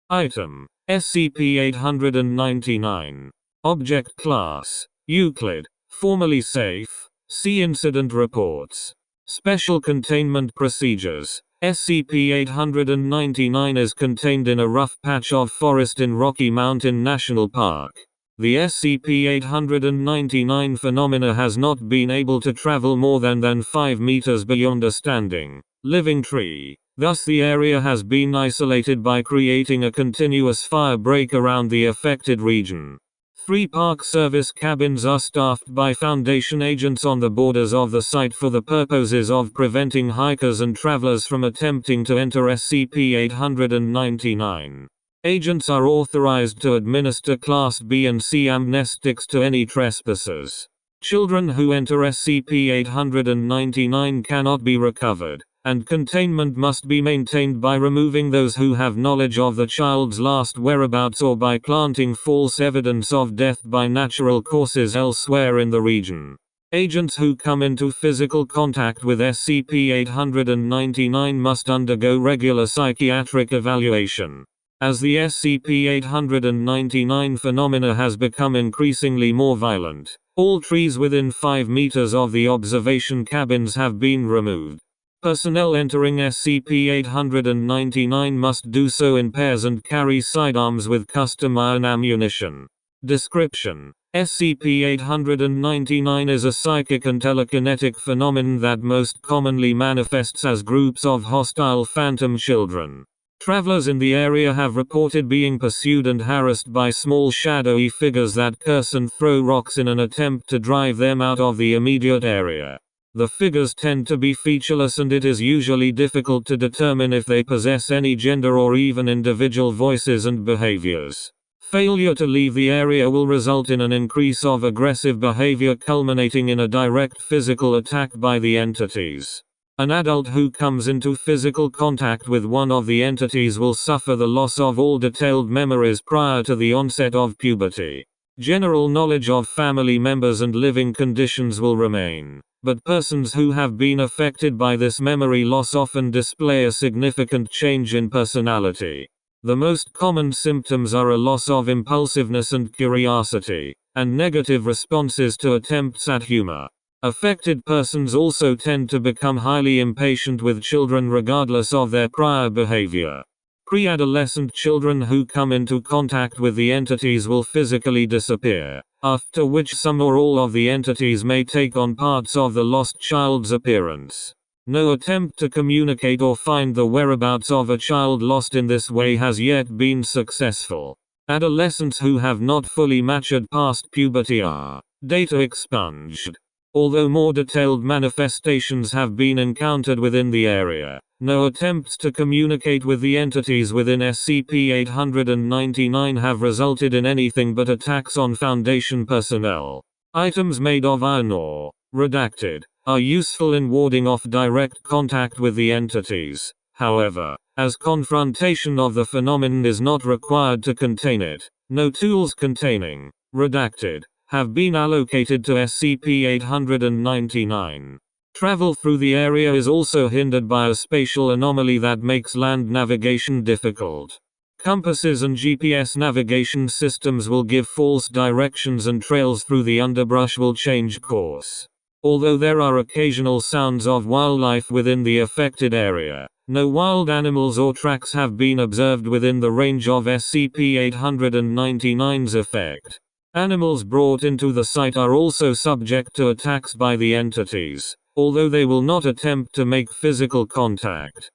Item: SCP-899. Object Class: Euclid. Formerly safe. See Incident Reports. Special Containment Procedures. SCP-899 is contained in a rough patch of forest in Rocky Mountain National Park. The SCP-899 phenomena has not been able to travel more than 5 meters beyond a standing, living tree. Thus the area has been isolated by creating a continuous fire break around the affected region. 3 Park Service cabins are staffed by Foundation agents on the borders of the site for the purposes of preventing hikers and travelers from attempting to enter SCP-899. Agents are authorized to administer Class B and C amnestics to any trespassers. Children who enter SCP-899 cannot be recovered, and containment must be maintained by removing those who have knowledge of the child's last whereabouts or by planting false evidence of death by natural causes elsewhere in the region. Agents who come into physical contact with SCP-899 must undergo regular psychiatric evaluation. As the SCP-899 phenomena has become increasingly more violent, all trees within 5 meters of the observation cabins have been removed. Personnel entering SCP-899 must do so in pairs and carry sidearms with custom iron ammunition. Description: SCP-899 is a psychic and telekinetic phenomenon that most commonly manifests as groups of hostile phantom children. Travelers in the area have reported being pursued and harassed by small shadowy figures that curse and throw rocks in an attempt to drive them out of the immediate area. The figures tend to be featureless and it is usually difficult to determine if they possess any gender or even individual voices and behaviors. Failure to leave the area will result in an increase of aggressive behavior culminating in a direct physical attack by the entities. An adult who comes into physical contact with one of the entities will suffer the loss of all detailed memories prior to the onset of puberty. General knowledge of family members and living conditions will remain, but persons who have been affected by this memory loss often display a significant change in personality. The most common symptoms are a loss of impulsiveness and curiosity, and negative responses to attempts at humor. Affected persons also tend to become highly impatient with children regardless of their prior behavior. Pre-adolescent children who come into contact with the entities will physically disappear, after which some or all of the entities may take on parts of the lost child's appearance. No attempt to communicate or find the whereabouts of a child lost in this way has yet been successful. Adolescents who have not fully matured past puberty are data expunged. Although more detailed manifestations have been encountered within the area, no attempts to communicate with the entities within SCP-899 have resulted in anything but attacks on Foundation personnel. Items made of iron ore, redacted, are useful in warding off direct contact with the entities. However, as confrontation of the phenomenon is not required to contain it, no tools containing redacted have been allocated to SCP-899. Travel through the area is also hindered by a spatial anomaly that makes land navigation difficult. Compasses and GPS navigation systems will give false directions and trails through the underbrush will change course. Although there are occasional sounds of wildlife within the affected area, no wild animals or tracks have been observed within the range of SCP-899's effect. Animals brought into the site are also subject to attacks by the entities, although they will not attempt to make physical contact.